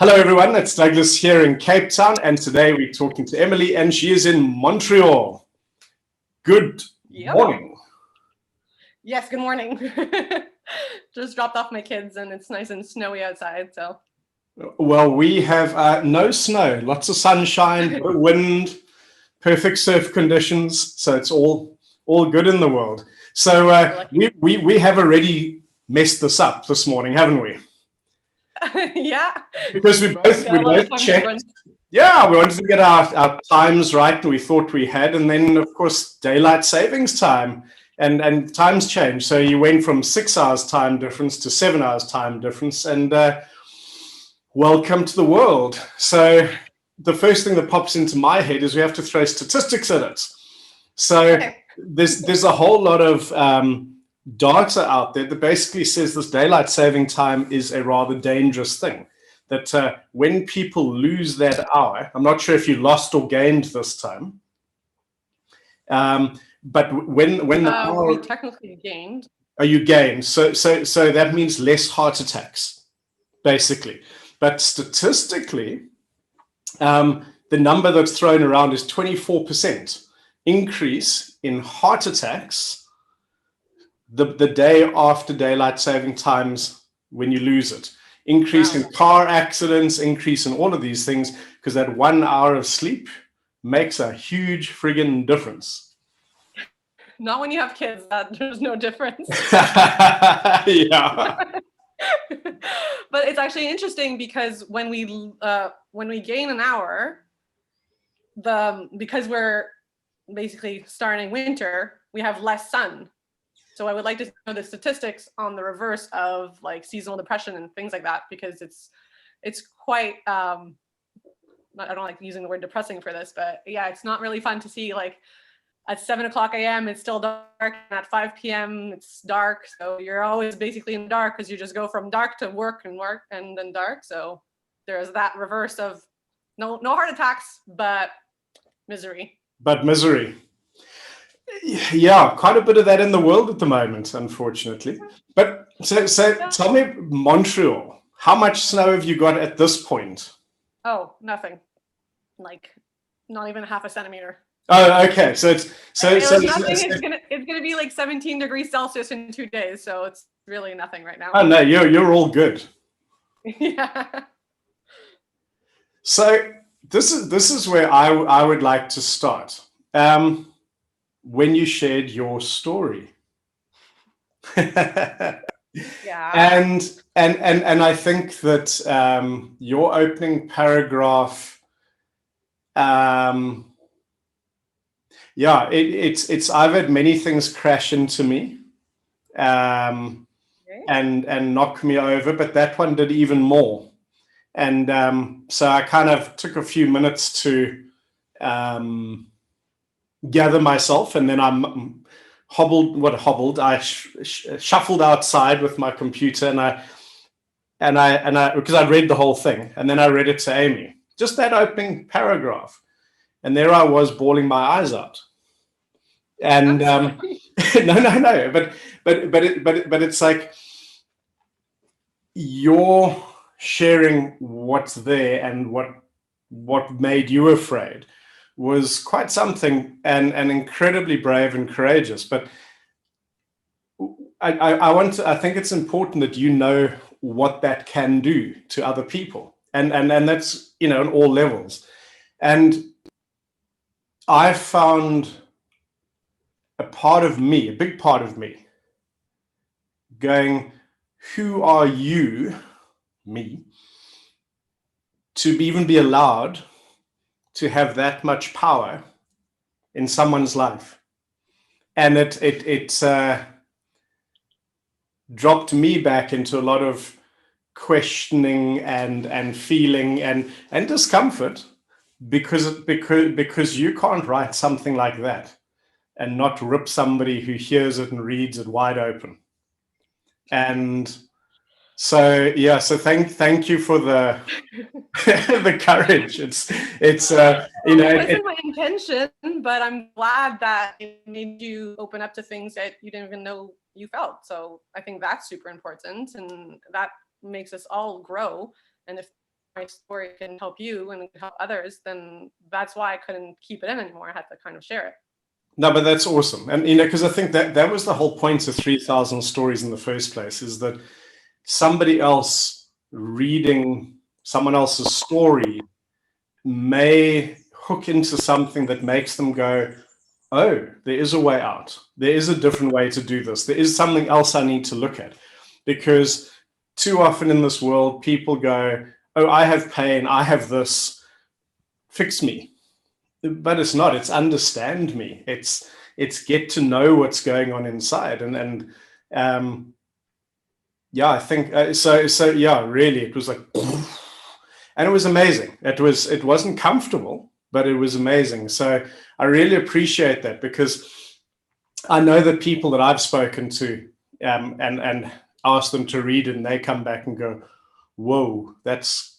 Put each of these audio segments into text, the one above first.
Hello, everyone. It's Douglas here in Cape Town, and today we're talking to Emilie, and she is in Montreal. Good morning. Yes, good morning. Just dropped off my kids, and it's nice and snowy outside. So, well, we have no snow, lots of sunshine, wind, perfect surf conditions. So it's all good in the world. So we have already messed this up this morning, haven't we? Yeah, because we both checked. Yeah, we wanted to get our times right, and we thought we had, and then of course daylight savings time and times changed. So you went from 6 hours time difference to 7 hours time difference, and welcome to the world. So the first thing that pops into my head is we have to throw statistics at it. So there's a whole lot of data out there that basically says this daylight saving time is a rather dangerous thing. That when people lose that hour, I'm not sure if you lost or gained this time, but when the hour, we technically gained. Oh, you gained. So that means less heart attacks, basically. But statistically, the number that's thrown around is 24% increase in heart attacks the day after daylight saving times when you lose it. Increase in car accidents, increase in all of these things, because that 1 hour of sleep makes a huge friggin' difference. Not when you have kids, there's no difference. Yeah. But it's actually interesting because when we gain an hour, because we're basically starting winter, we have less sun. So I would like to know the statistics on the reverse of like seasonal depression and things like that, because it's quite I don't like using the word depressing for this, but yeah, it's not really fun to see like at 7 o'clock a.m. it's still dark, and at 5 p.m. it's dark. So you're always basically in the dark because you just go from dark to work and then dark. So there's that reverse of no heart attacks, but misery. Yeah, quite a bit of that in the world at the moment, unfortunately. But so tell me, Montreal, how much snow have you got at this point? Oh, nothing. Like not even half a centimeter. Oh, okay. So it's gonna be like 17 degrees Celsius in 2 days. So it's really nothing right now. Oh no, you're all good. Yeah. So this is where I would like to start. When you shared your story. Yeah. And I think that your opening paragraph, yeah, it's I've had many things crash into me, and knock me over, but that one did even more. And so I kind of took a few minutes to gather myself, and then I shuffled outside with my computer, and I because I read the whole thing, and then I read it to Amy, just that opening paragraph, and there I was bawling my eyes out. And no, but it's like you're sharing what's there and what made you afraid was quite something, and incredibly brave and courageous. But I think it's important that you know what that can do to other people, and that's, you know, on all levels. And I found a big part of me going, who are you, me, to even be allowed to have that much power in someone's life? And it dropped me back into a lot of questioning and feeling and discomfort, because you can't write something like that and not rip somebody who hears it and reads it wide open. And so yeah, so thank you for the the courage. It's you know, it wasn't my intention, but I'm glad that it made you open up to things that you didn't even know you felt. So I think that's super important, and that makes us all grow. And if my story can help you and help others, then that's why I couldn't keep it in anymore. I had to kind of share it. No, but that's awesome. And, you know, because I think that was the whole point of 3,000 Stories in the first place, is that somebody else reading someone else's story may hook into something that makes them go, oh, there is a way out. There is a different way to do this. There is something else I need to look at. Because too often in this world, people go, oh, I have pain, I have this, fix me. But it's not. It's understand me. It's get to know what's going on inside. And yeah, I think so. Yeah, really, it was like, and it was amazing. It wasn't comfortable, but it was amazing. So I really appreciate that, because I know that people that I've spoken to and asked them to read it, and they come back and go, whoa, that's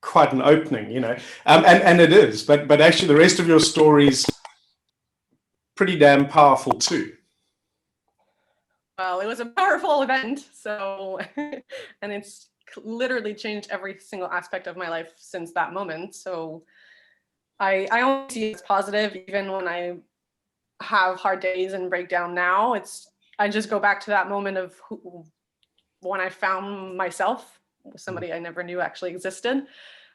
quite an opening, you know. And it is, but actually the rest of your story's pretty damn powerful too. Well, it was a powerful event, so and it's literally changed every single aspect of my life since that moment. So I only see it as positive, even when I have hard days and break down now. I just go back to that moment of when I found myself, somebody I never knew actually existed.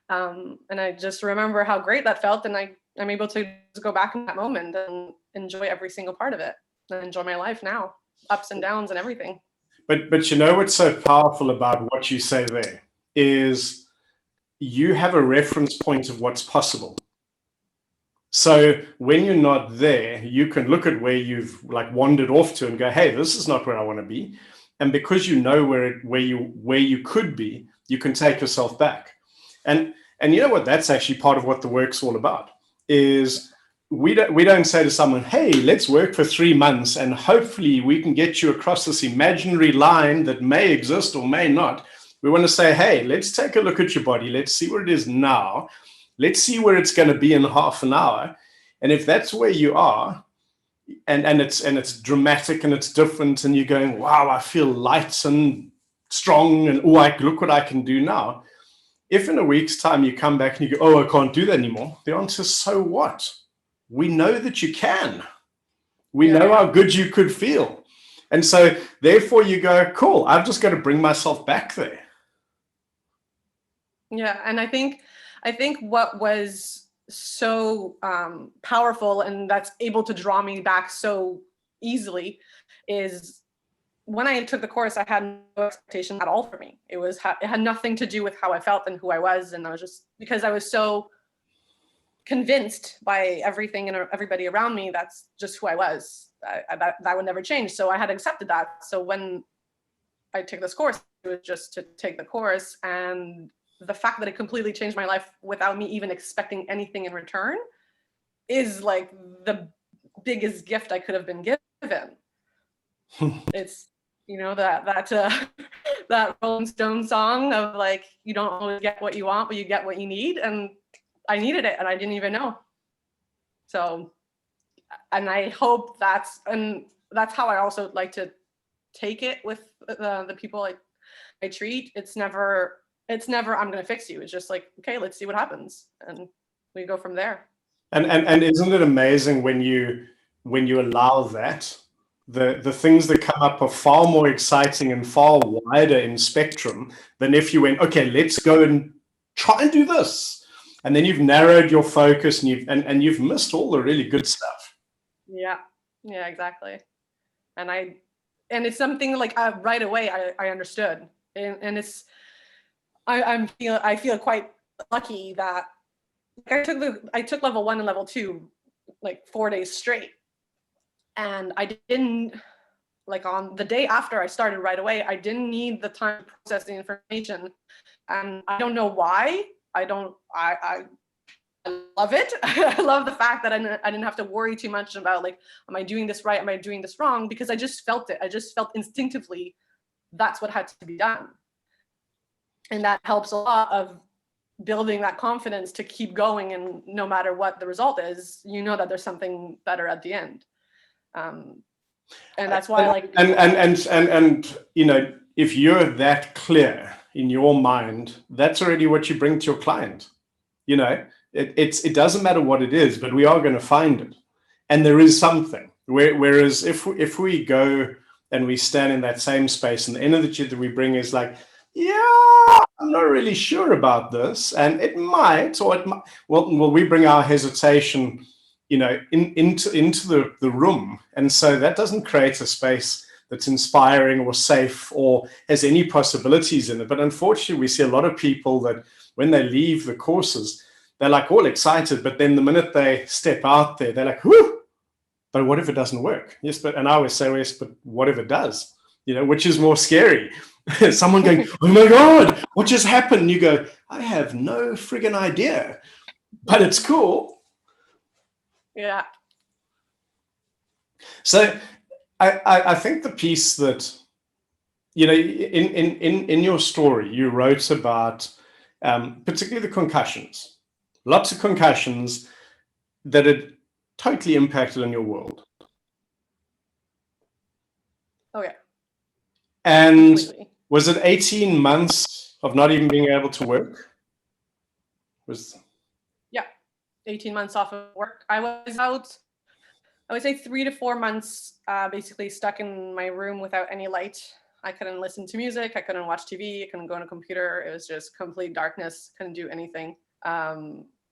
And I just remember how great that felt, and I'm able to just go back in that moment and enjoy every single part of it, and enjoy my life now, ups and downs and everything. But you know what's so powerful about what you say there is you have a reference point of what's possible. So when you're not there, you can look at where you've like wandered off to and go, hey, this is not where I want to be. And because you know where you could be, you can take yourself back. And you know what? That's actually part of what the work's all about. Is we don't say to someone, hey, let's work for 3 months and hopefully we can get you across this imaginary line that may exist or may not. We want to say, hey, let's take a look at your body. Let's see where it is now. Let's see where it's going to be in half an hour. And if that's where you are, and it's dramatic and it's different, and you're going, wow, I feel light and strong, and look what I can do now. If in a week's time you come back and you go, oh, I can't do that anymore, the answer is, so what? We know that you can. We know how good you could feel. And so therefore you go, cool, I've just got to bring myself back there. Yeah, and I think what was so powerful and that's able to draw me back so easily is when I took the course, I had no expectation at all for me. It had nothing to do with how I felt and who I was. And I was just, because I was so convinced by everything and everybody around me, that's just who I was. That would never change. So I had accepted that. So when I took this course, it was just to take the course. And the fact that it completely changed my life without me even expecting anything in return is like the biggest gift I could have been given. It's, you know, that Rolling Stone song of like, you don't always get what you want, but you get what you need. And I needed it and I didn't even know. So, and I hope that's how I also like to take it with the people I treat. It's never, I'm going to fix you. It's just like, okay, let's see what happens. And we go from there. And isn't it amazing when you allow that, the things that come up are far more exciting and far wider in spectrum than if you went, okay, let's go and try and do this. And then you've narrowed your focus and you've missed all the really good stuff. Yeah, exactly. And it's something like right away I understood. And it's, I feel quite lucky that I took level 1 and level 2 like 4 days straight. And I didn't, like on the day after I started right away, I didn't need the time to process the information. And I don't know why. I love it. I love the fact that I didn't have to worry too much about like, am I doing this right? Am I doing this wrong? Because I just felt it. I just felt instinctively that's what had to be done. And that helps a lot of building that confidence to keep going. And no matter what the result is, you know that there's something better at the end. And that's why I like. And you know, if you're that clear in your mind, that's already what you bring to your client. You know, it doesn't matter what it is, but we are going to find it. And there is something. Whereas if we go and we stand in that same space, and the energy that we bring is like, yeah, I'm not really sure about this, and it might, or it might. Well, we bring our hesitation, you know, into the room, and so that doesn't create a space that's inspiring or safe or has any possibilities in it. But unfortunately, we see a lot of people that when they leave the courses, they're like all excited, but then the minute they step out there, they're like, whoo, but what if it doesn't work? Yes, but, and I always say, yes, but what if it does? You know, which is more scary? Someone going, oh my God, what just happened? And you go, I have no friggin' idea, but it's cool. Yeah. So I think the piece that, you know, in your story, you wrote about particularly the concussions, lots of concussions that had totally impacted on your world. Okay. And was it 18 months of not even being able to work? Yeah, 18 months off of work. I was out, I would say 3 to 4 months, basically stuck in my room without any light. I couldn't listen to music. I couldn't watch TV. I couldn't go on a computer. It was just complete darkness. Couldn't do anything.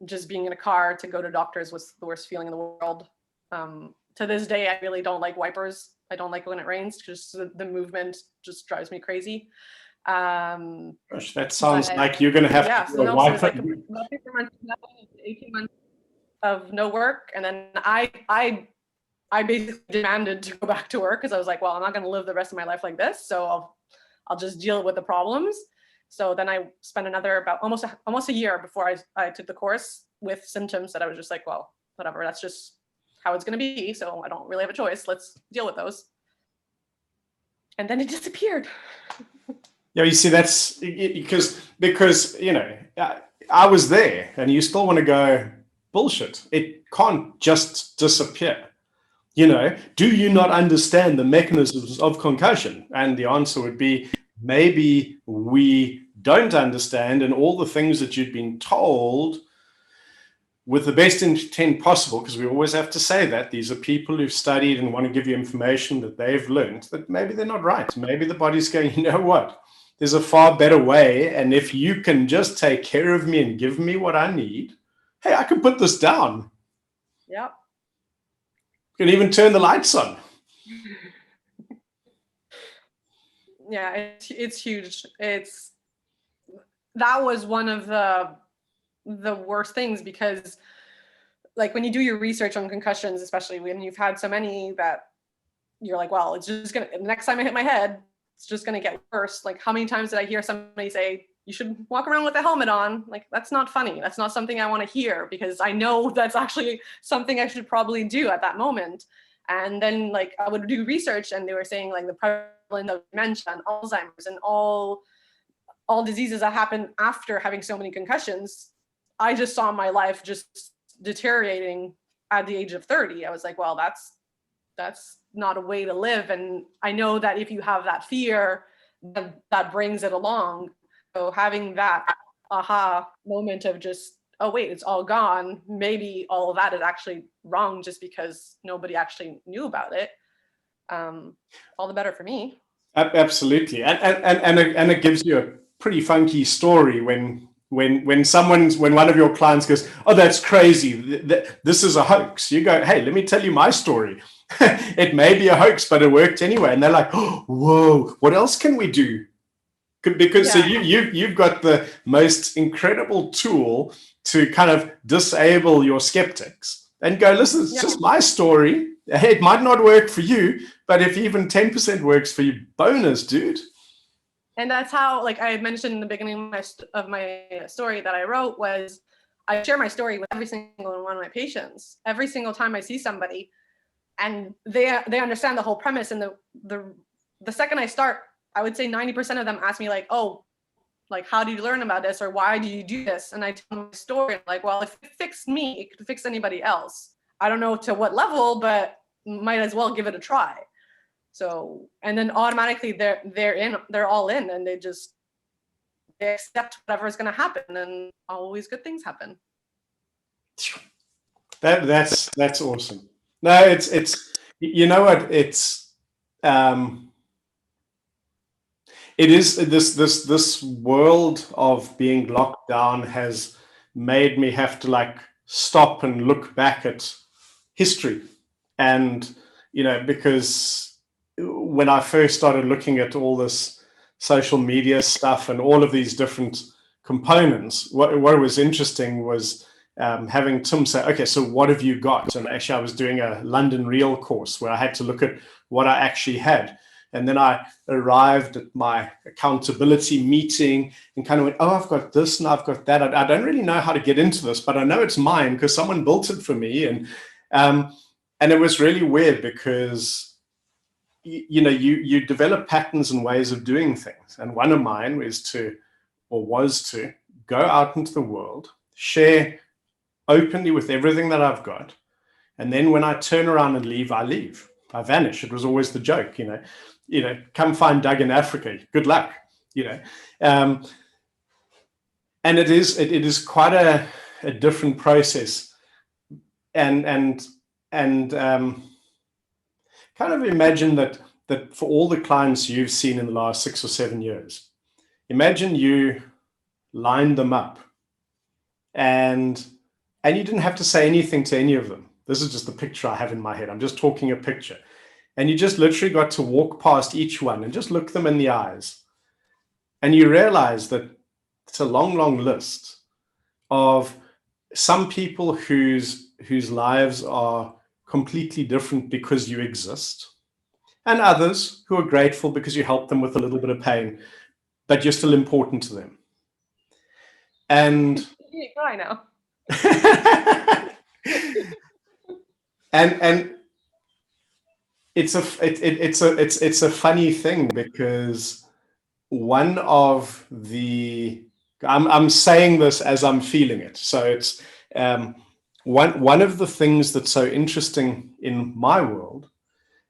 Just being in a car to go to doctors was the worst feeling in the world. To this day, I really don't like wipers. I don't like when it rains. Just the movement just drives me crazy. Gosh, that sounds like you're going to have to do a wiper. So it was like 18 months of no work, and then I basically demanded to go back to work because I was like, well, I'm not going to live the rest of my life like this, so I'll just deal with the problems. So then I spent another about almost a year before I took the course with symptoms that I was just like, well, whatever, that's just how it's going to be. So I don't really have a choice. Let's deal with those. And then it disappeared. Yeah, you see, that's because you know, I was there, and you still want to go, bullshit. It can't just disappear. You know, do you not understand the mechanisms of concussion? And the answer would be, maybe we don't understand, and all the things that you've been told with the best intent possible, because we always have to say that these are people who've studied and want to give you information that they've learned, that maybe they're not right. Maybe the body's going, you know what? There's a far better way. And if you can just take care of me and give me what I need, hey, I can put this down. Yep. You can even turn the lights on. Yeah, it's huge. That was one of the worst things, because like when you do your research on concussions, especially when you've had so many, that you're like, well, it's just gonna, next time I hit my head, it's just gonna get worse. Like, how many times did I hear somebody say, you should walk around with a helmet on? Like, that's not funny. That's not something I want to hear, because I know that's actually something I should probably do at that moment. And then like I would do research, and they were saying like the prevalence of dementia and Alzheimer's and all diseases that happen after having so many concussions. I just saw my life just deteriorating at the age of 30. I was like, well, that's not a way to live. And I know that if you have that fear, that brings it along. So having that aha moment of just, oh wait, it's all gone. Maybe all of that is actually wrong just because nobody actually knew about it. All the better for me. Absolutely. And it gives you a pretty funky story when one of your clients goes, oh, that's crazy, this is a hoax. You go, hey, let me tell you my story. It may be a hoax, but it worked anyway. And they're like, oh, whoa, what else can we do? Because yeah. So you've got the most incredible tool to kind of disable your skeptics and go, listen, it's just my story. Hey, it might not work for you, but if even 10% works for you, bonus, dude. And that's how, like I mentioned in the beginning of my story that I wrote, was I share my story with every single one of my patients. Every single time I see somebody, and they understand the whole premise. And the second I start, I would say 90% of them ask me like, oh, like, how do you learn about this? Or why do you do this? And I tell my story, like, well, if it fixed me, it could fix anybody else. I don't know to what level, but might as well give it a try. So, and then automatically they're all in, and accept whatever is going to happen, and always good things happen. That's awesome. No, it's you know what, it is this world of being locked down has made me have to like stop and look back at history. And because when I first started looking at all this social media stuff and all of these different components, what was interesting was having Tim say, okay, so what have you got? And actually I was doing a London Real course where I had to look at what I actually had. And then I arrived at my accountability meeting and kind of went, oh, I've got this and I've got that. I don't really know how to get into this, but I know it's mine because someone built it for me. And it was really weird because, you develop patterns and ways of doing things. And one of mine was to go out into the world, share openly with everything that I've got. And then when I turn around and leave, I leave. I vanish. It was always the joke, come find Doug in Africa. Good luck, and it is quite a different process, and kind of imagine that for all the clients you've seen in the last 6 or 7 years, imagine you lined them up, and you didn't have to say anything to any of them. This is just the picture I have in my head. I'm just talking a picture. And you just literally got to walk past each one and just look them in the eyes. And you realize that it's a long, long list of some people whose lives are completely different because you exist, and others who are grateful because you help them with a little bit of pain, but you're still important to them. And I know. and it's a funny thing because one of the I'm saying this as I'm feeling it. So it's one of the things that's so interesting in my world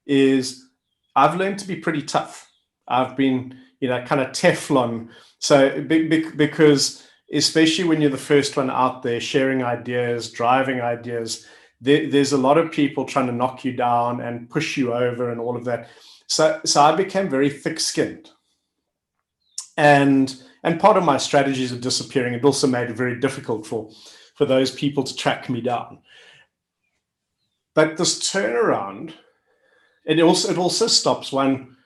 is I've learned to be pretty tough. I've been, kind of Teflon. So because especially when you're the first one out there sharing ideas, driving ideas, there's a lot of people trying to knock you down and push you over and all of that. So I became very thick-skinned. And part of my strategies of disappearing, it also made it very difficult for those people to track me down. But this turnaround, it also stops one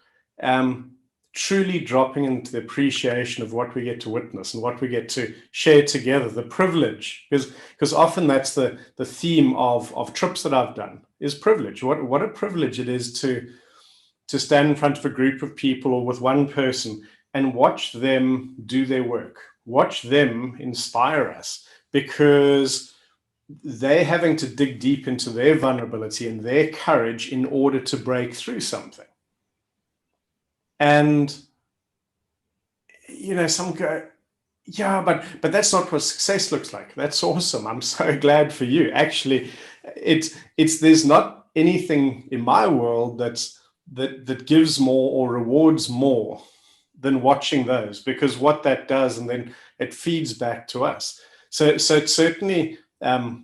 truly dropping into the appreciation of what we get to witness and what we get to share together, the privilege, because often that's the theme of trips that I've done is privilege. What a privilege it is to stand in front of a group of people or with one person and watch them do their work, watch them inspire us, because they're having to dig deep into their vulnerability and their courage in order to break through something. And, some go, yeah, but that's not what success looks like. That's awesome. I'm so glad for you. Actually, there's not anything in my world that gives more or rewards more than watching those, because what that does, and then it feeds back to us. So it's certainly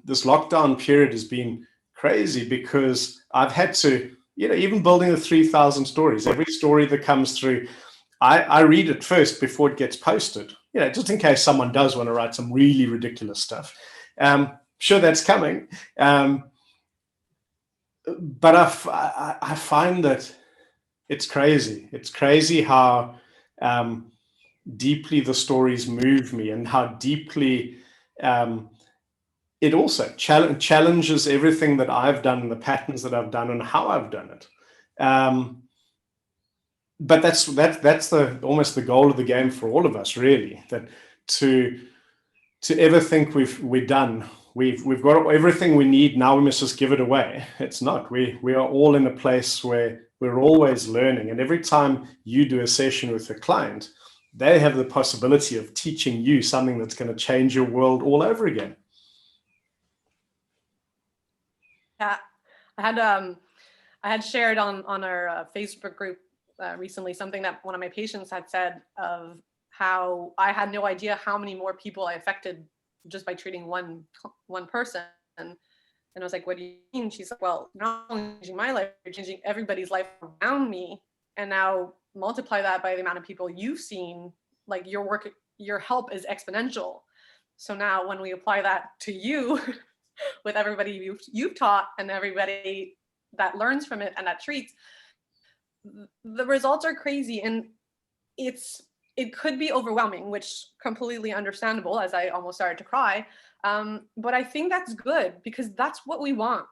this lockdown period has been crazy because I've had to, even building the 3,000 stories, every story that comes through, I read it first before it gets posted, just in case someone does want to write some really ridiculous stuff. Sure, that's coming. But I find that it's crazy. It's crazy how deeply the stories move me, and how deeply it also challenges everything that I've done, the patterns that I've done, and how I've done it. But that's almost the goal of the game for all of us, really. That to ever think we're done, we've got everything we need now, we must just give it away. It's not. We are all in a place where we're always learning, and every time you do a session with a client, they have the possibility of teaching you something that's going to change your world all over again. Yeah, I had shared on our Facebook group recently something that one of my patients had said of how I had no idea how many more people I affected just by treating one person. And I was like, what do you mean? She's like, well, you're not only changing my life, you're changing everybody's life around me. And now multiply that by the amount of people you've seen, like your help is exponential. So now when we apply that to you with everybody you've taught and everybody that learns from it and that treats, the results are crazy. And it could be overwhelming, which completely understandable, as I almost started to cry. But I think that's good, because that's what we want.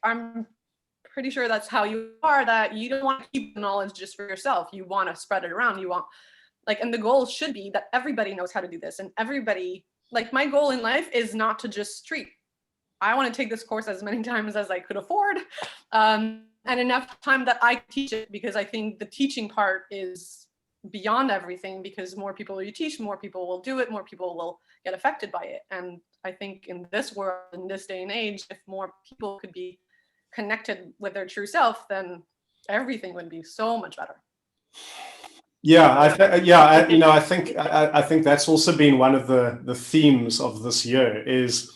I'm pretty sure that's how you are, that you don't want to keep the knowledge just for yourself. You want to spread it around. You want, and the goal should be that everybody knows how to do this. And everybody, my goal in life is not to just treat. I want to take this course as many times as I could afford, and enough time that I teach it, because I think the teaching part is beyond everything, because more people you teach, more people will do it, more people will get affected by it. And I think in this world, in this day and age, if more people could be connected with their true self, then everything would be so much better. Yeah, I think that's also been one of the themes of this year. Is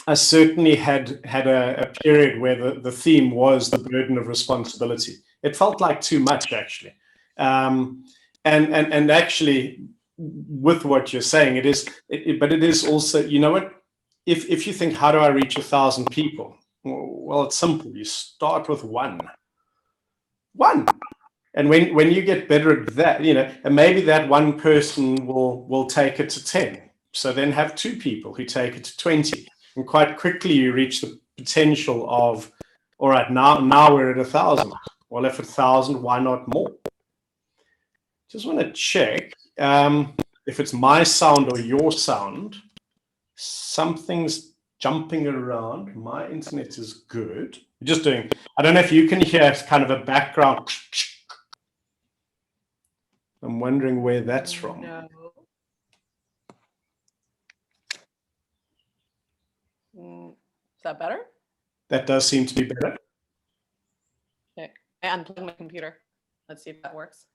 I certainly had a period where the theme was the burden of responsibility. It felt like too much, actually. And actually, with what you're saying, but it is also, you know what? If you think, how do I reach 1,000 people? Well, it's simple. You start with one. And when you get better at that, and maybe that one person will take it to 10. So then have 2 people who take it to 20. And quite quickly you reach the potential of, all right, now we're at 1,000. Well, if 1,000, why not more? Just want to check if it's my sound or your sound. Something's jumping around. My internet is good. Just doing, I don't know if you can hear kind of a background. I'm wondering where that's from. No. Is that better? That does seem to be better. Okay, I unplugged my computer. Let's see if that works.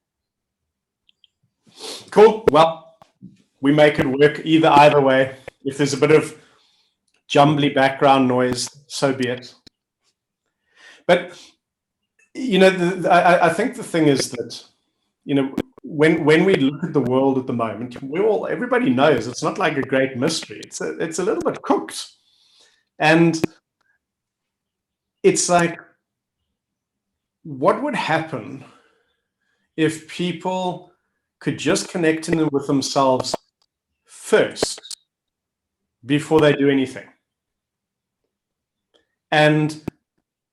Cool. Well, we make it work either way. If there's a bit of jumbly background noise, so be it. But, I think the thing is that, when we look at the world at the moment, everybody knows it's not like a great mystery. It's a little bit cooked. And it's like, what would happen if people could just connect with themselves first before they do anything? And,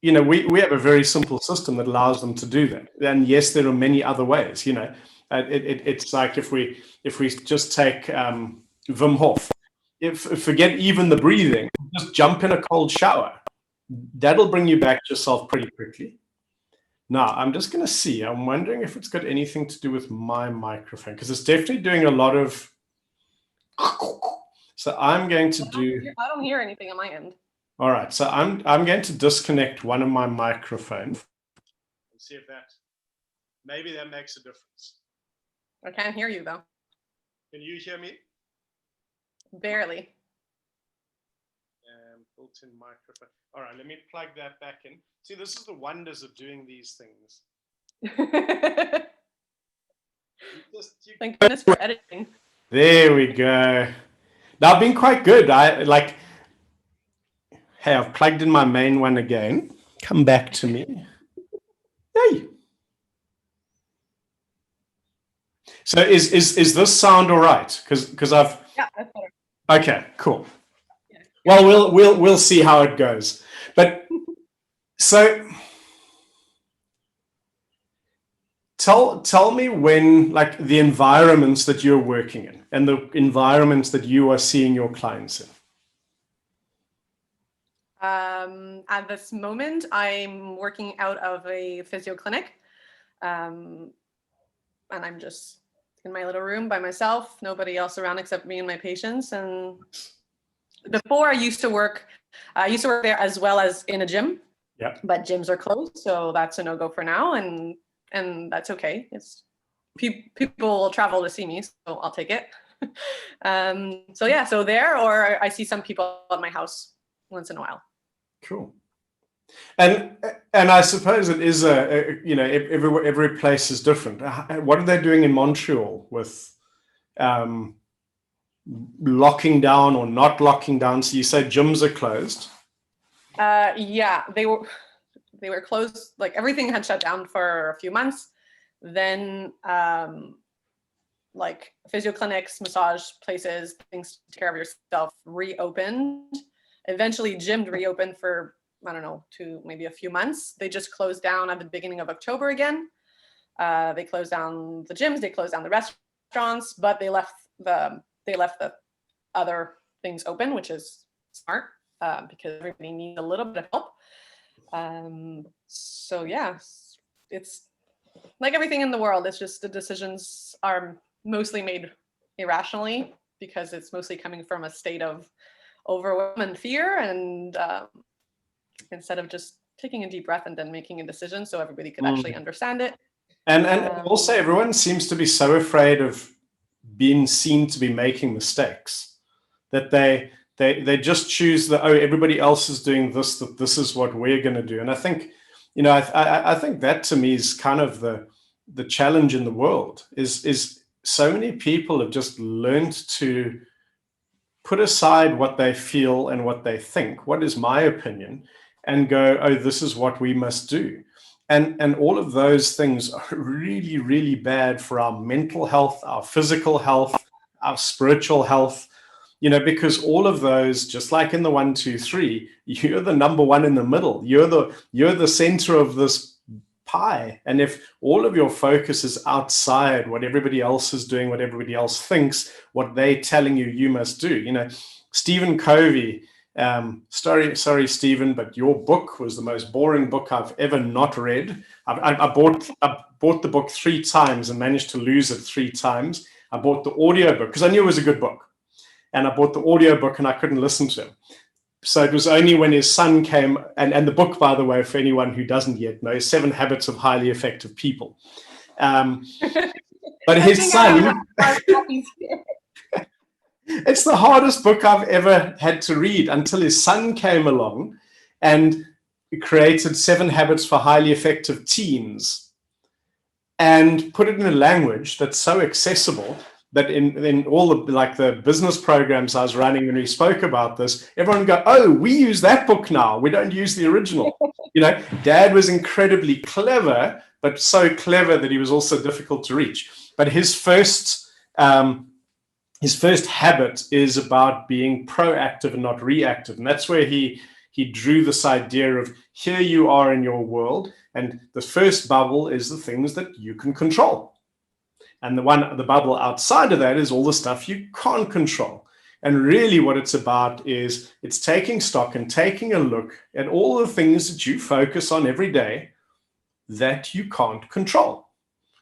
we have a very simple system that allows them to do that. And yes, there are many other ways, it's like if we just take Wim Hof, forget even the breathing, just jump in a cold shower. That'll bring you back to yourself pretty quickly. Now, I'm just going to see. I'm wondering if it's got anything to do with my microphone, because it's definitely doing a lot of. So I'm going to do. I don't hear anything on my end. All right. So I'm going to disconnect one of my microphones and see if maybe that makes a difference. I can't hear you though. Can you hear me? Barely. Built-in microphone. All right, let me plug that back in. See, this is the wonders of doing these things. Thank goodness for editing. There we go. Now, I've been quite good. Hey, I've plugged in my main one again. Come back to me. Hey. So is this sound all right? Because I've. Yeah, that's better. Okay, cool. Well, we'll see how it goes. But so tell me when, the environments that you're working in and the environments that you are seeing your clients in. At this moment, I'm working out of a physio clinic, and I'm just in my little room by myself, nobody else around except me and my patients. And before I used to work there as well as in a gym. Yeah. But gyms are closed, so that's a no-go for now, and that's okay. people will travel to see me, so I'll take it. So yeah, so there, or I see some people at my house once in a while. Cool. And I suppose it is every place is different. What are they doing in Montreal with locking down or not locking down? So you say gyms are closed. Yeah, they were closed. Like everything had shut down for a few months. Then like physio clinics, massage places, things to take care of yourself reopened. Eventually gym reopened for, I don't know, maybe a few months. They just closed down at the beginning of October again. They closed down the gyms, they closed down the restaurants, but they left the other things open, which is smart, because everybody needs a little bit of help. So yeah, it's like everything in the world. It's just the decisions are mostly made irrationally because it's mostly coming from a state of overwhelm and fear, and instead of just taking a deep breath and then making a decision so everybody could actually understand it. And also everyone seems to be so afraid of being seen to be making mistakes that they just choose everybody else is doing this, that this is what we're going to do. And I think, I think that to me is kind of the challenge in the world is so many people have just learned to put aside what they feel and what they think, what is my opinion, and go, oh, this is what we must do. And all of those things are really, really bad for our mental health, our physical health, our spiritual health, because all of those, just like in the 1, 2, 3, you're the number one in the middle. You're the center of this pie. And if all of your focus is outside what everybody else is doing, what everybody else thinks, what they're telling you must do, Stephen Covey, sorry, Stephen, but your book was the most boring book I've ever not read. I bought the book 3 times and managed to lose it 3 times. I bought the audiobook because I knew it was a good book. And I bought the audiobook and I couldn't listen to him. So it was only when his son came, and the book, by the way, for anyone who doesn't yet know, 7 Habits of Highly Effective People. But his son, it's the hardest book I've ever had to read until his son came along and created 7 Habits for Highly Effective Teens and put it in a language that's so accessible that in all the business programs I was running when we spoke about this, everyone would go, oh, we use that book now. We don't use the original. Dad was incredibly clever, but so clever that he was also difficult to reach. But his first habit is about being proactive and not reactive. And that's where he drew this idea of here you are in your world. And the first bubble is the things that you can control. And the bubble outside of that is all the stuff you can't control. And really what it's about is it's taking stock and taking a look at all the things that you focus on every day that you can't control.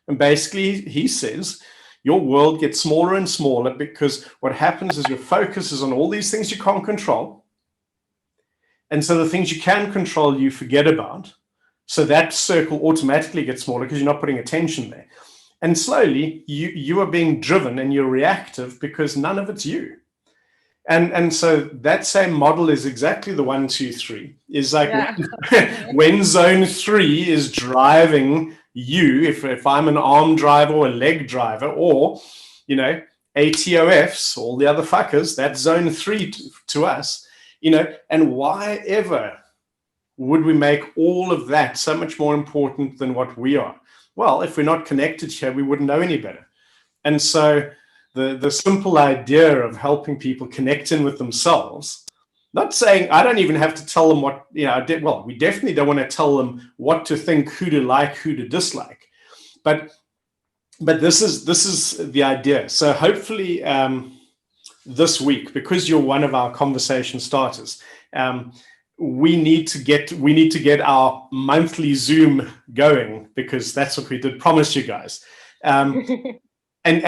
And basically he says your world gets smaller and smaller because what happens is your focus is on all these things you can't control. And so the things you can control, you forget about. So that circle automatically gets smaller because you're not putting attention there. And slowly you are being driven and you're reactive because none of it's you. And so that same model is exactly the 1, 2, 3. Is like when zone 3 is driving you, if I'm an arm driver or a leg driver or, ATOFs, all the other fuckers, that's zone 3 to us, and why ever would we make all of that so much more important than what we are? Well, if we're not connected here, we wouldn't know any better. And so the simple idea of helping people connect in with themselves, not saying I don't even have to tell them what, we definitely don't want to tell them what to think, who to like, who to dislike. But this is the idea. So hopefully this week, because you're one of our conversation starters, we need to get our monthly Zoom going because that's what we did promise you guys. And I'm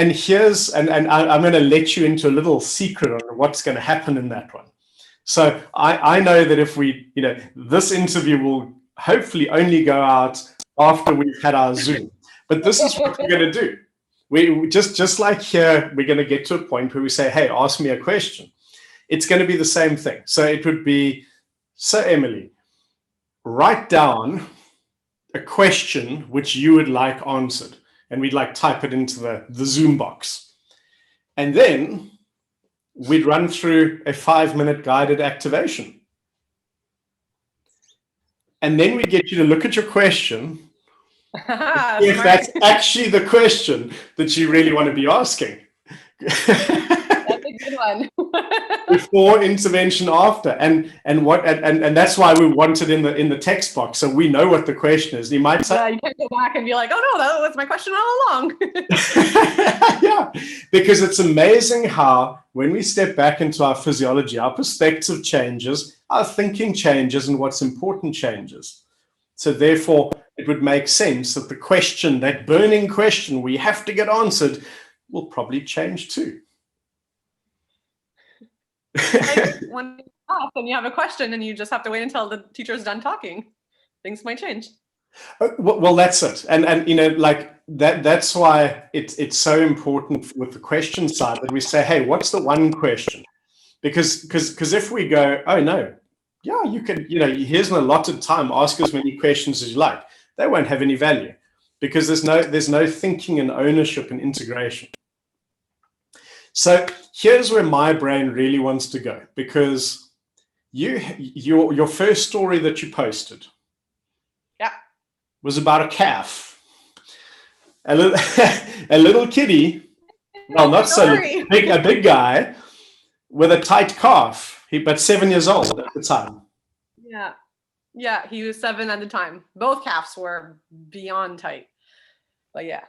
going to let you into a little secret on what's going to happen in that one. So I know that if we, this interview will hopefully only go out after we've had our Zoom, but this is what we're going to do. We just like here, we're going to get to a point where we say, hey, ask me a question. It's going to be the same thing. So it would be, so Emilie, write down a question which you would like answered. And we'd like type it into the Zoom box. And then we'd run through a 5-minute guided activation. And then we get you to look at your question, if that's actually the question that you really want to be asking. That's a good one. Before intervention, after, and that's why we want it in the text box, so we know what the question is. You might say, yeah, you can't go back and be like, oh no, that was my question all along. yeah, because it's amazing how when we step back into our physiology, our perspective changes, our thinking changes, and what's important changes. So therefore, it would make sense that the question, that burning question we have to get answered, will probably change too. Like when you off and you have a question and you just have to wait until the teacher's done talking, things might change. Well, that's it. And you know, like that's why it's so important with the question side that we say, hey, what's the one question? Because if we go, oh no, yeah, you can, you know, here's an allotted time, ask as many questions as you like. They won't have any value because there's no thinking and ownership and integration. So here's where my brain really wants to go, because your first story that you posted, yeah, was about a calf, a little kitty, well, not so little, a big guy with a tight calf. But 7 years old at the time. Yeah, he was 7 at the time. Both calves were beyond tight, but yeah.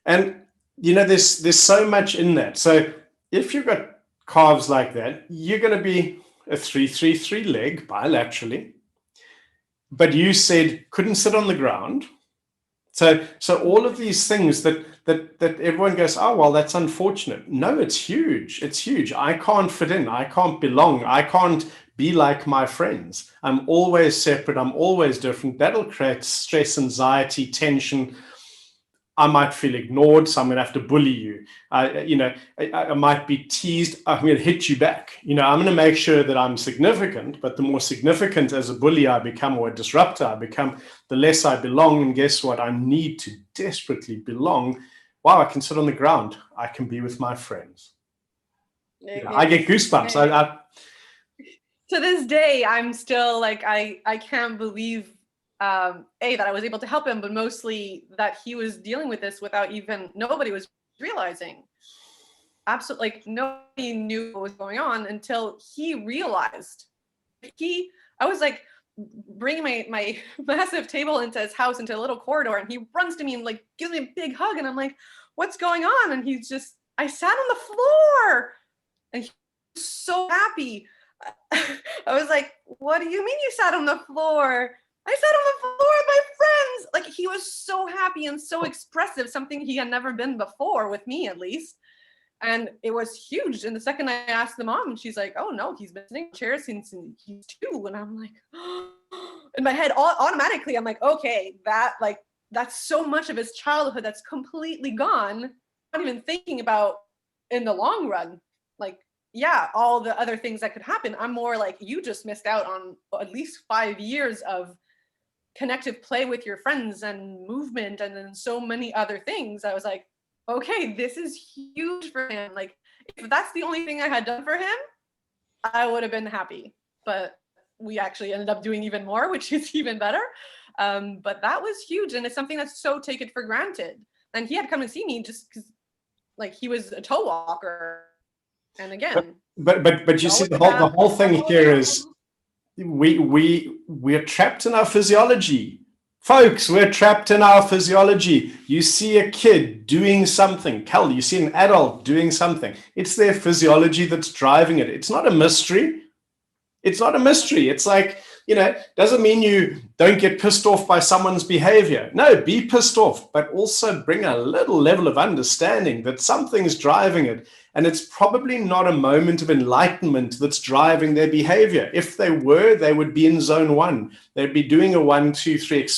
And you know, there's so much in that. So if you've got calves like that, you're going to be a 3-3-3 leg bilaterally. But you said couldn't sit on the ground. So all of these things that everyone goes, oh, well, that's unfortunate. No, it's huge. It's huge. I can't fit in. I can't belong. I can't be like my friends. I'm always separate. I'm always different. That'll create stress, anxiety, tension. I might feel ignored, so I'm going to have to bully you. You know, I might be teased. I'm going to hit you back. You know, I'm going to make sure that I'm significant, but the more significant as a bully I become, or a disruptor I become, the less I belong. And guess what? I need to desperately belong. Wow, I can sit on the ground. I can be with my friends. I get goosebumps. To this day, I'm still like, I can't believe that I was able to help him, but mostly that he was dealing with this without even, nobody was realizing. Absolutely, like nobody knew what was going on until he realized. I was like bringing my massive table into his house, into a little corridor, and he runs to me and like gives me a big hug, and I'm like, what's going on? And he's just, I sat on the floor, and he was so happy. I was like, what do you mean you sat on the floor? I sat on the floor with my friends. Like, he was so happy and so expressive, something he had never been before, with me at least. And it was huge. And the second I asked the mom, and she's like, oh no, he's been sitting in chairs since he's 2. And I'm like, in my head, automatically, I'm like, okay, that's so much of his childhood that's completely gone. Not even thinking about in the long run, like, yeah, all the other things that could happen. I'm more like, you just missed out on at least 5 years of connective play with your friends and movement and then so many other things. I was like, okay, this is huge for him. Like, if that's the only thing I had done for him, I would have been happy. But we actually ended up doing even more, which is even better. But that was huge. And it's something that's so taken for granted. And he had come and see me just because, like, he was a toe walker. And again, but you see, the whole thing here is we're trapped in our physiology. Folks, we're trapped in our physiology. You see a kid doing something. Cal, you see an adult doing something. It's their physiology that's driving it. It's not a mystery. It's not a mystery. It's like, doesn't mean you don't get pissed off by someone's behavior. No, be pissed off, but also bring a little level of understanding that something's driving it. And it's probably not a moment of enlightenment that's driving their behavior. If they were, they would be in zone 1. They'd be doing a 1, 2, 3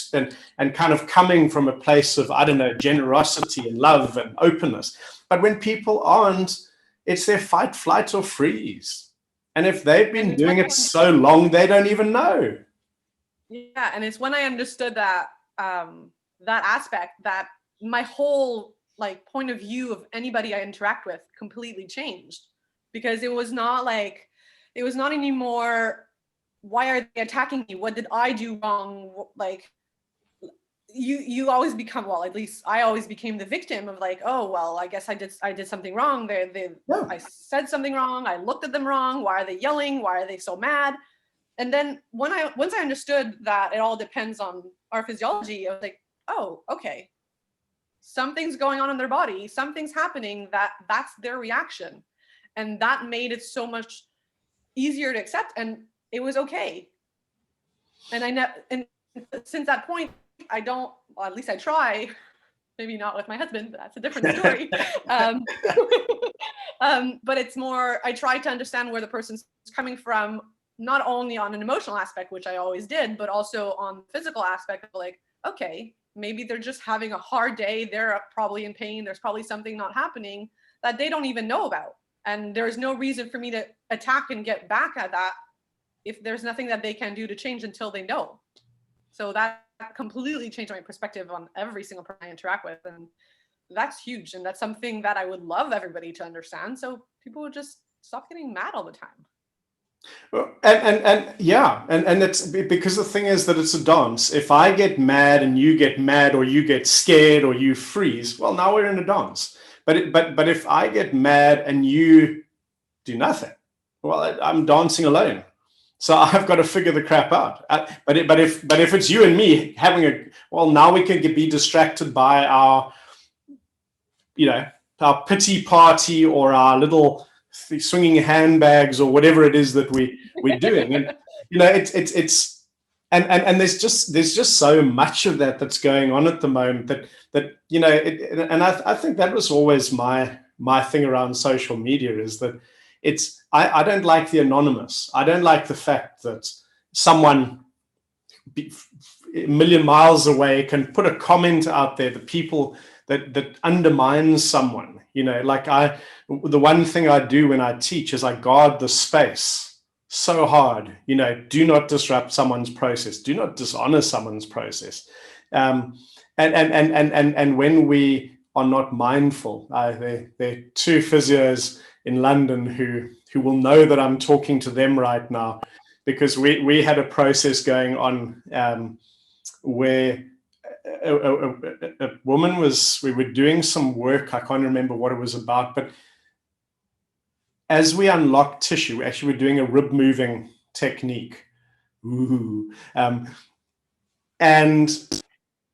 and kind of coming from a place of, I don't know, generosity and love and openness. But when people aren't, it's their fight, flight, or freeze. And if they've been doing it so long, they don't even know. Yeah, and it's when I understood that that aspect that my whole point of view of anybody I interact with completely changed, because it was not anymore, why are they attacking me? What did I do wrong? You always become, well, at least I always became the victim of oh, well, I guess I did something wrong. I said something wrong. I looked at them wrong. Why are they yelling? Why are they so mad? And then once I understood that it all depends on our physiology, I was like, oh, okay. Something's going on in their body. Something's happening that's their reaction. And that made it so much easier to accept. And it was okay. And since that point, I don't, well, at least I try, maybe not with my husband, but that's a different story. But it's more, I try to understand where the person's coming from, not only on an emotional aspect, which I always did, but also on the physical aspect of okay, maybe they're just having a hard day. They're probably in pain. There's probably something not happening that they don't even know about. And there's no reason for me to attack and get back at that if there's nothing that they can do to change until they know. So that completely changed my perspective on every single person I interact with. And that's huge. And that's something that I would love everybody to understand. So people would just stop getting mad all the time. And it's because the thing is that it's a dance. If I get mad and you get mad, or you get scared or you freeze, well, now we're in a dance. But if I get mad and you do nothing, well, I'm dancing alone. So I've got to figure the crap out. But if it's you and me having now we can be distracted by our pity party or our little swinging handbags or whatever it is that we're doing. And it's and there's just so much of that's going on at the moment that and I think that was always my thing around social media, is that I don't like the anonymous. I don't like the fact that someone a million miles away can put a comment out there, the people that undermines someone. The one thing I do when I teach is I guard the space so hard. Do not disrupt someone's process. Do not dishonor someone's process. And when we are not mindful, there are 2 physios in London who will know that I'm talking to them right now, because we had a process going on where a woman we were doing some work. I can't remember what it was about, but as we unlocked tissue, actually we're doing a rib moving technique. Ooh. And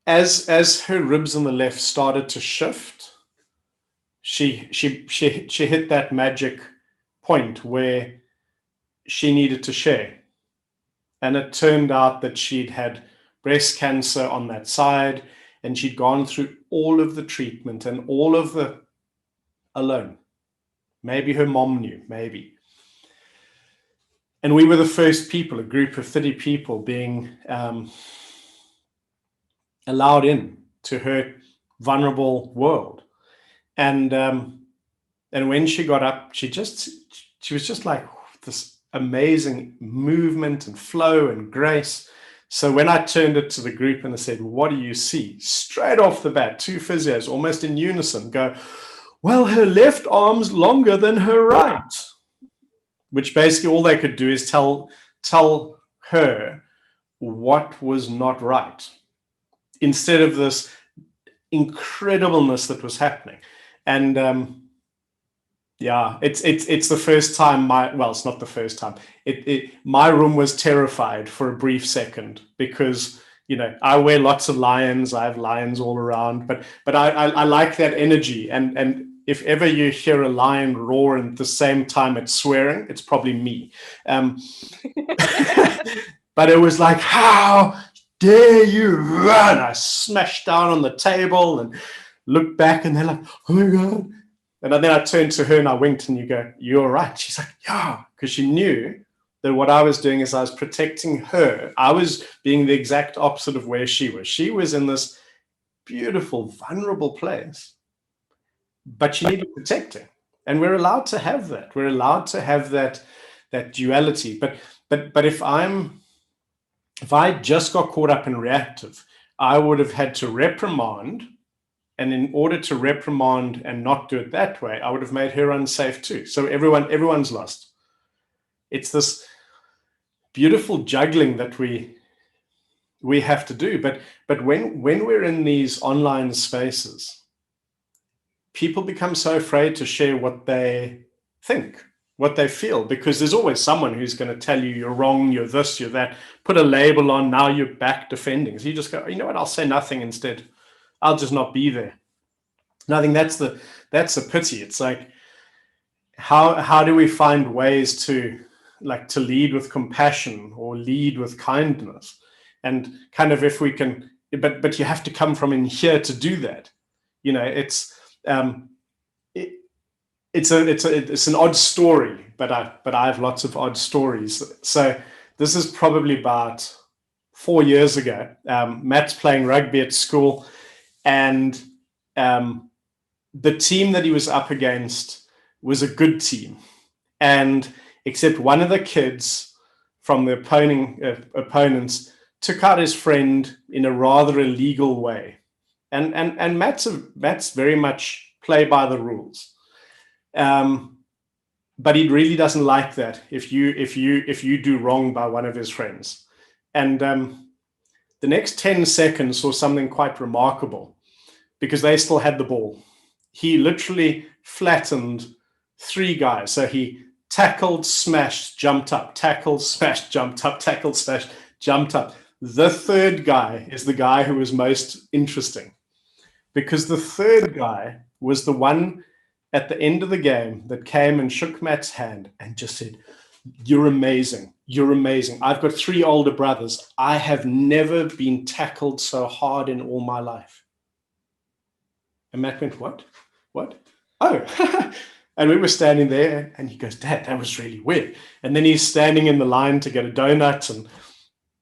as her ribs on the left started to shift, she hit that magic point where she needed to share. And it turned out that she'd had breast cancer on that side, and she'd gone through all of the treatment and all of the alone. Maybe her mom knew, maybe. And we were the first people, a group of 30 people, being allowed in to her vulnerable world. And when she got up, she was just like this amazing movement and flow and grace. So when I turned it to the group and I said, what do you see? Straight off the bat, 2 physios almost in unison go, well, her left arm's longer than her right. Which basically all they could do is tell her what was not right, instead of this incredibleness that was happening. And it's the first time it's not the first time. My room was terrified for a brief second, because I wear lots of lions. I have lions all around, but I like that energy, and if ever you hear a lion roar and at the same time it's swearing, it's probably me. But it was like, how dare you run? I smashed down on the table and looked back, and they're like, oh my God. And then I turned to her and I winked, and you go, you're right. She's like, yeah, because she knew that what I was doing is I was protecting her. I was being the exact opposite of where she was. She was in this beautiful, vulnerable place, but she needed protecting. And we're allowed to have that. We're allowed to have that duality. But if I just got caught up in reactive, I would have had to reprimand. And in order to reprimand and not do it that way, I would have made her unsafe too. So everyone's lost. It's this beautiful juggling that we have to do. But when we're in these online spaces, people become so afraid to share what they think, what they feel, because there's always someone who's going to tell you you're wrong, you're this, you're that, put a label on, now you're back defending. So you just go, you know what, I'll say nothing instead. I'll just not be there. And I think that's the pity. It's like, how do we find ways to lead with compassion or lead with kindness? And kind of, if we can, but you have to come from in here to do that. You know, it's an odd story, but I have lots of odd stories. So this is probably about 4 years ago. Matt's playing rugby at school, and the team that he was up against was a good team, and except one of the kids from the opponents took out his friend in a rather illegal way, and Matt's very much play by the rules, but he really doesn't like that if you do wrong by one of his friends. And the next 10 seconds saw something quite remarkable, because they still had the ball. He literally flattened 3 guys. So he tackled, smashed, jumped up, tackled, smashed, jumped up, tackled, smashed, jumped up. The third guy is the guy who was most interesting, because the third guy was the one at the end of the game that came and shook Matt's hand and just said, "You're amazing. You're amazing. I've got 3 older brothers. I have never been tackled so hard in all my life." And Matt went, "What? What? Oh." And we were standing there, and he goes, "Dad, that was really weird." And then he's standing in the line to get a donut,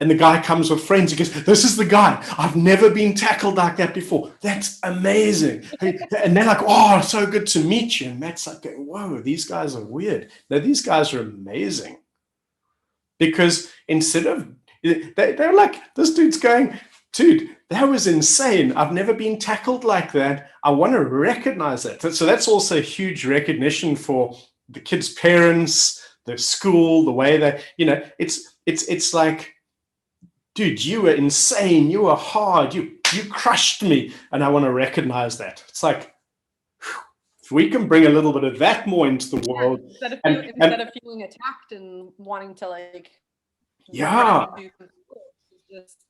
and the guy comes with friends. He goes, "This is the guy. I've never been tackled like that before. That's amazing." And they're like, "Oh, so good to meet you." And Matt's like, "Whoa, these guys are weird." No, these guys are amazing. Because instead of, they're like, this dude's going, "Dude, that was insane. I've never been tackled like that. I want to recognize that." So that's also huge recognition for the kids' parents, the school, the way that, it's like, "Dude, you were insane. You were hard. You crushed me. And I want to recognize that." It's like, if we can bring a little bit of that more into the world. Instead of feeling attacked and wanting to just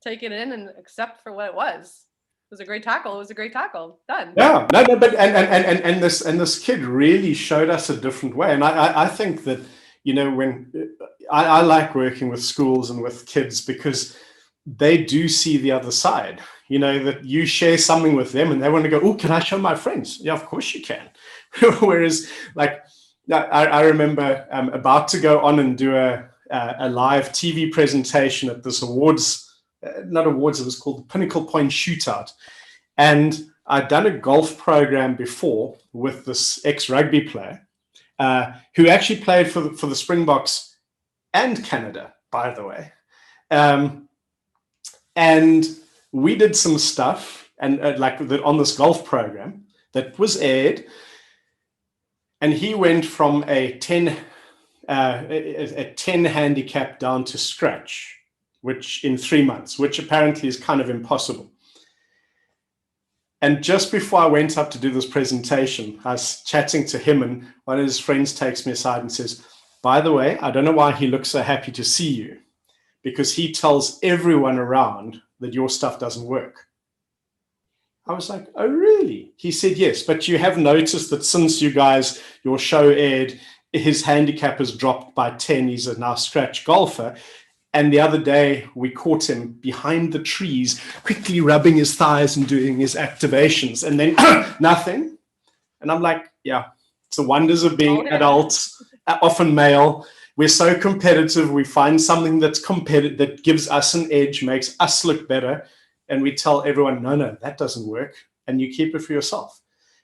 take it in and accept for what it was. It was a great tackle. It was a great tackle. Done. Yeah, no, but and this kid really showed us a different way. And I think that, when I like working with schools and with kids, because they do see the other side, that you share something with them and they want to go, "Oh, can I show my friends?" Yeah, of course you can. Whereas, like, I remember about to go on and do a live TV presentation at this not awards, it was called the Pinnacle Point Shootout. And I'd done a golf program before with this ex-rugby player who actually played for the Springboks and Canada, by the way. And we did some stuff on this golf program that was aired. And he went from a 10 handicap down to scratch, which in 3 months, which apparently is kind of impossible. And just before I went up to do this presentation, I was chatting to him, and one of his friends takes me aside and says, "By the way, I don't know why he looks so happy to see you, because he tells everyone around that your stuff doesn't work." I was like, oh, really? He said, yes, but you have noticed that since your show aired, his handicap has dropped by 10. He's a now scratch golfer. And the other day, we caught him behind the trees, quickly rubbing his thighs and doing his activations, and then nothing. And I'm like, yeah, it's the wonders of being adults, often male. We're so competitive. We find something that's competitive, that gives us an edge, makes us look better. And we tell everyone, no, that doesn't work. And you keep it for yourself.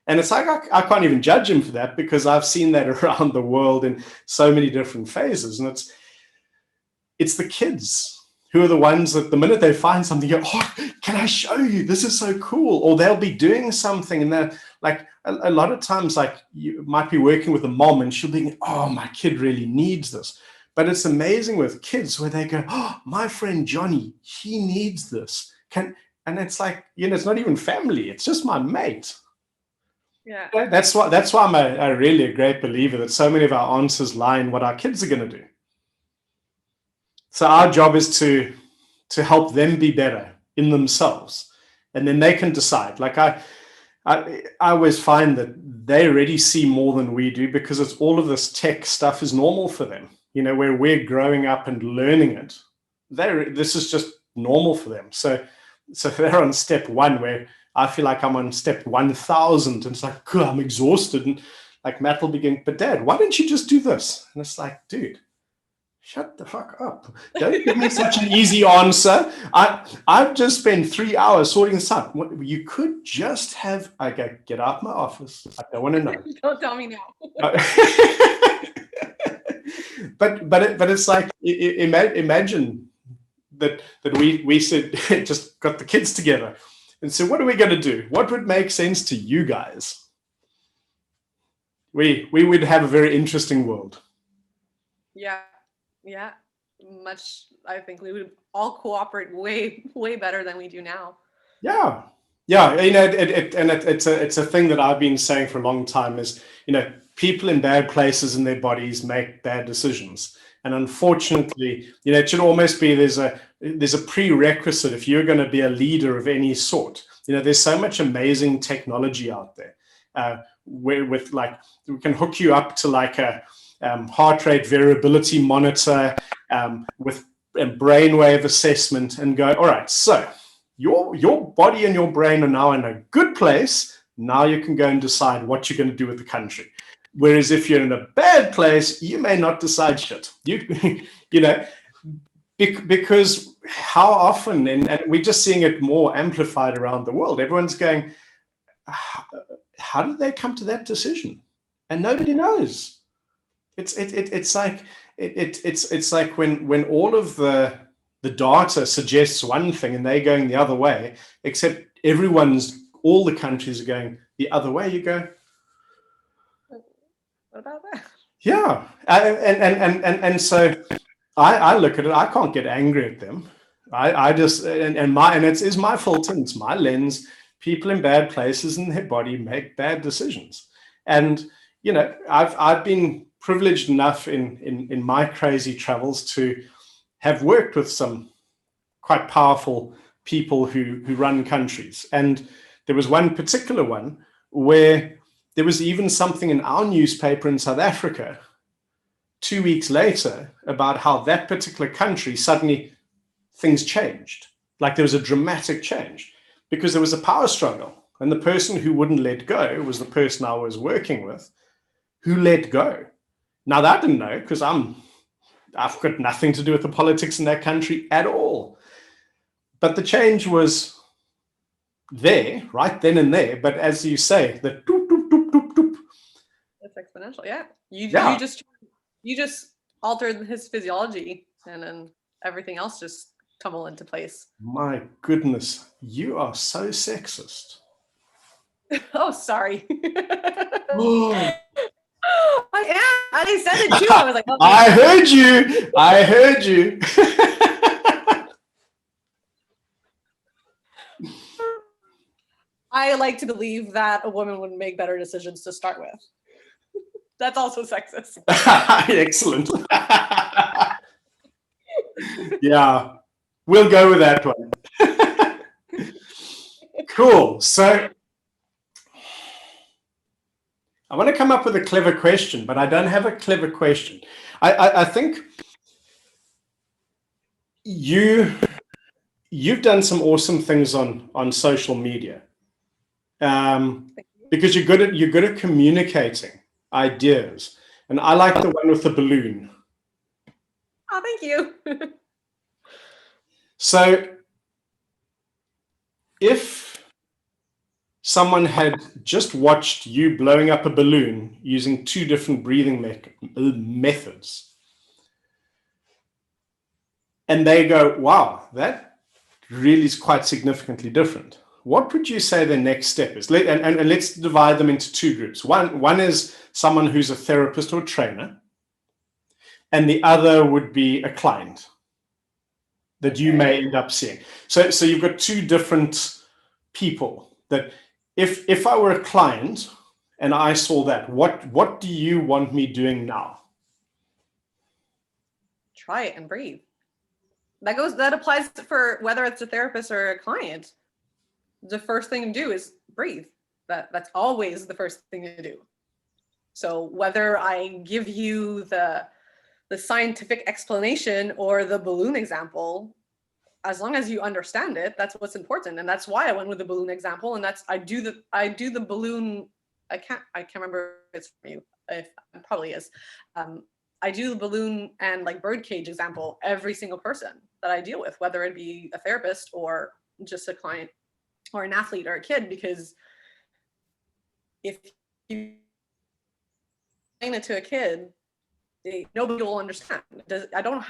And it's like, I can't even judge him for that, because I've seen that around the world in so many different phases. And it's the kids who are the ones that the minute they find something, you go, oh, can I show you? This is so cool. Or they'll be doing something, and they're like, a lot of times, like, you might be working with a mom and she'll be, oh, my kid really needs this. But it's amazing with kids where they go, oh, my friend Johnny, he needs this. And it's like, it's not even family. It's just my mate. Yeah. That's why I'm really a great believer that so many of our answers lie in what our kids are going to do. So our job is to help them be better in themselves, and then they can decide. Like I always find that they already see more than we do, because it's all of this tech stuff is normal for them. Where we're growing up and learning it, this is just normal for them. So they're on step 1, where I feel like I'm on step 1,000, and it's like, cool, I'm exhausted, and like Matt will begin, but Dad, why don't you just do this? And it's like, dude, shut the fuck up. Don't give me such an easy answer. I've just spent 3 hours sorting this out. You could just have, okay, get out of my office. I don't want to know. Don't tell me now. But it's like, imagine that we said, just got the kids together and said, what are we going to do? What would make sense to you guys? We would have a very interesting world. Yeah, I think we would all cooperate way better than we do now. Yeah. It's a thing that I've been saying for a long time is, people in bad places in their bodies make bad decisions. And unfortunately, it should almost be, there's a prerequisite if you're going to be a leader of any sort. There's so much amazing technology out there, where with like, we can hook you up to like a heart rate variability monitor, with a brainwave assessment, and go, all right, so your body and your brain are now in a good place. Now you can go and decide what you're going to do with the country. Whereas if you're in a bad place, you may not decide shit. Because how often, and we're just seeing it more amplified around the world, everyone's going, how did they come to that decision? And nobody knows. It's like when all of the data suggests one thing and they're going the other way, except all the countries are going the other way. You go, what about that? Yeah, and so I look at it. I can't get angry at them. I just and it's my filter. It's my lens. People in bad places in their body make bad decisions, and I've been privileged enough in my crazy travels to have worked with some quite powerful people who run countries. And there was one particular one where there was even something in our newspaper in South Africa 2 weeks later about how that particular country, suddenly things changed. Like there was a dramatic change because there was a power struggle. And the person who wouldn't let go was the person I was working with who let go. Now that I didn't know, because I've got nothing to do with the politics in that country at all. But the change was there, right then and there. But as you say, the doop, doop, doop, doop, doop. That's exponential. Yeah. You just altered his physiology, and then everything else just tumbled into place. My goodness, you are so sexist. Oh, sorry. Oh. I am. I said it too. I was like, oh, I heard you. I heard you. I like to believe that a woman would make better decisions to start with. That's also sexist. Excellent. Yeah, we'll go with that one. Cool. So I want to come up with a clever question, but I don't have a clever question. I think you've done some awesome things on social media, because you're good at communicating ideas, and I like the one with the balloon. Oh, thank you. So if someone had just watched you blowing up a balloon using 2 different breathing methods, and they go, wow, that really is quite significantly different, what would you say the next step is? And let's divide them into 2 groups. One is someone who's a therapist or trainer, and the other would be a client that you may end up seeing. So you've got 2 different people that if I were a client and I saw that, what do you want me doing now? Try it and breathe. That applies for whether it's a therapist or a client. The first thing to do is breathe. That's always the first thing to do. So whether I give you the scientific explanation or the balloon example, as long as you understand it, that's what's important. And that's why I went with the balloon example. And that's I do the balloon. I can't remember if it's from you. If it probably is. I do the balloon and like birdcage example every single person that I deal with, whether it be a therapist or just a client or an athlete or a kid, because if you explain it to a kid, nobody will understand. I don't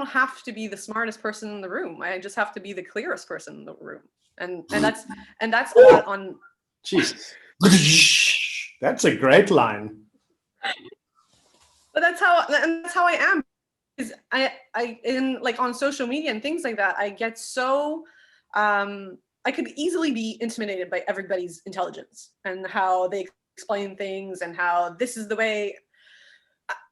have to be the smartest person in the room. I just have to be the clearest person in the room. And that's a lot on. Jesus, that's a great line. But that's how I am. Is I in like on social media and things like that, I get so I could easily be intimidated by everybody's intelligence and how they explain things and how this is the way.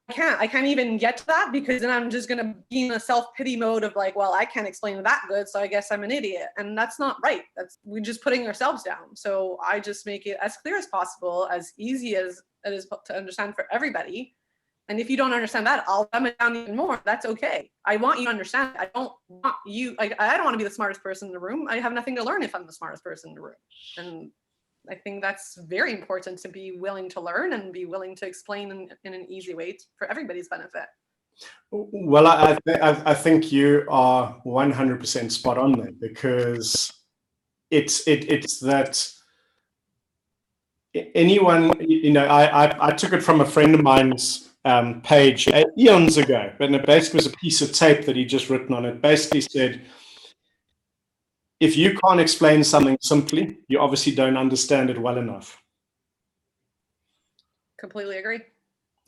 I can't even get to that, because then I'm just gonna be in a self-pity mode of like, well, I can't explain it that good, so I guess I'm an idiot. And that's not right. We're just putting ourselves down. So I just make it as clear as possible, as easy as it is to understand for everybody. And if you don't understand that, I'll dumb it down even more. That's okay. I want you to understand. I don't want you. I don't want to be the smartest person in the room. I have nothing to learn if I'm the smartest person in the room. And I think that's very important, to be willing to learn and be willing to explain in an easy way for everybody's benefit. Well, I think you are 100% spot on there, because it's that anyone, I took it from a friend of mine's page eons ago, but it basically was a piece of tape that he just written on it. Basically said, if you can't explain something simply, you obviously don't understand it well enough. Completely agree.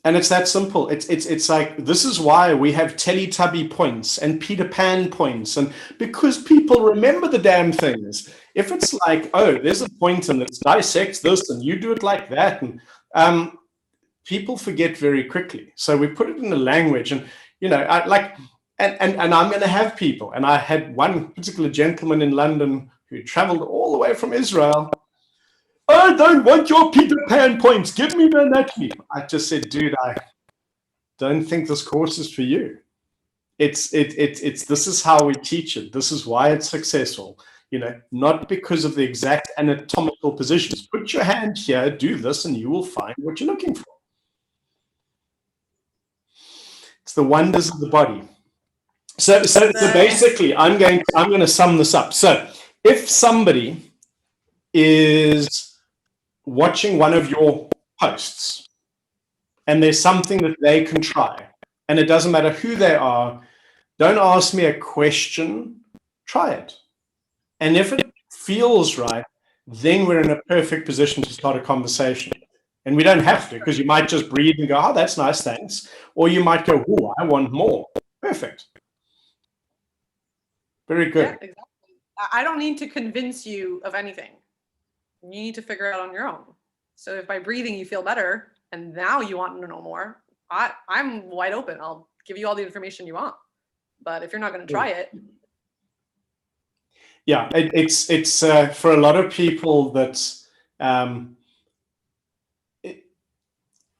And it's that simple. It's like, this is why we have Teletubby points and Peter Pan points, and because people remember the damn things. If it's like, oh, there's a point and it dissects this and you do it like that, and people forget very quickly. So we put it in a language, and and I'm going to have people. And I had one particular gentleman in London who traveled all the way from Israel. I don't want your Peter Pan points. Give me the anatomy. I just said, dude, I don't think this course is for you. It's this is how we teach it. This is why it's successful. Not because of the exact anatomical positions. Put your hand here, do this, and you will find what you're looking for. It's the wonders of the body. So basically, I'm going to sum this up. So if somebody is watching one of your posts and there's something that they can try, and it doesn't matter who they are, don't ask me a question, try it. And if it feels right, then we're in a perfect position to start a conversation. And we don't have to, because you might just breathe and go, oh, that's nice, thanks. Or you might go, oh, I want more. Perfect. Very good. Yeah, exactly. I don't need to convince you of anything. You need to figure it out on your own. So if by breathing you feel better and now you want to know more, I'm wide open. I'll give you all the information you want. But if you're not going to try it. yeah, it's for a lot of people that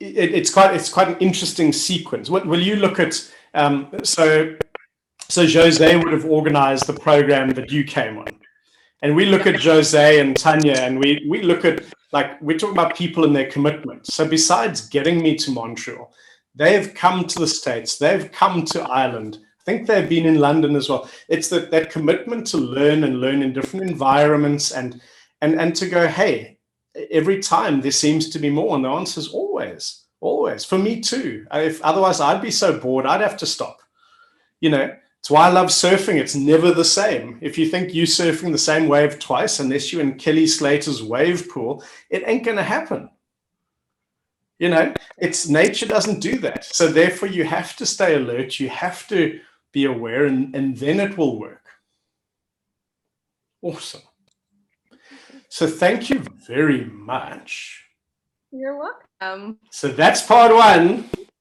it's quite an interesting sequence. Will you look at so Jose would have organized the program that you came on, and we look at Jose and Tanya, and we look at, like, we're talking about people and their commitment. So besides getting me to Montreal, they've come to the States, they've come to Ireland. I think they've been in London as well. It's that commitment to learn in different environments, and to go, hey, every time there seems to be more, and the answer is always. For me too. If otherwise I'd be so bored, I'd have to stop. It's why I love surfing. It's never the same. If you think you're surfing the same wave twice, unless you're in Kelly Slater's wave pool, it ain't going to happen. It's nature doesn't do that. So therefore you have to stay alert. You have to be aware, and then it will work. Awesome. So thank you very much. You're welcome. So that's part one.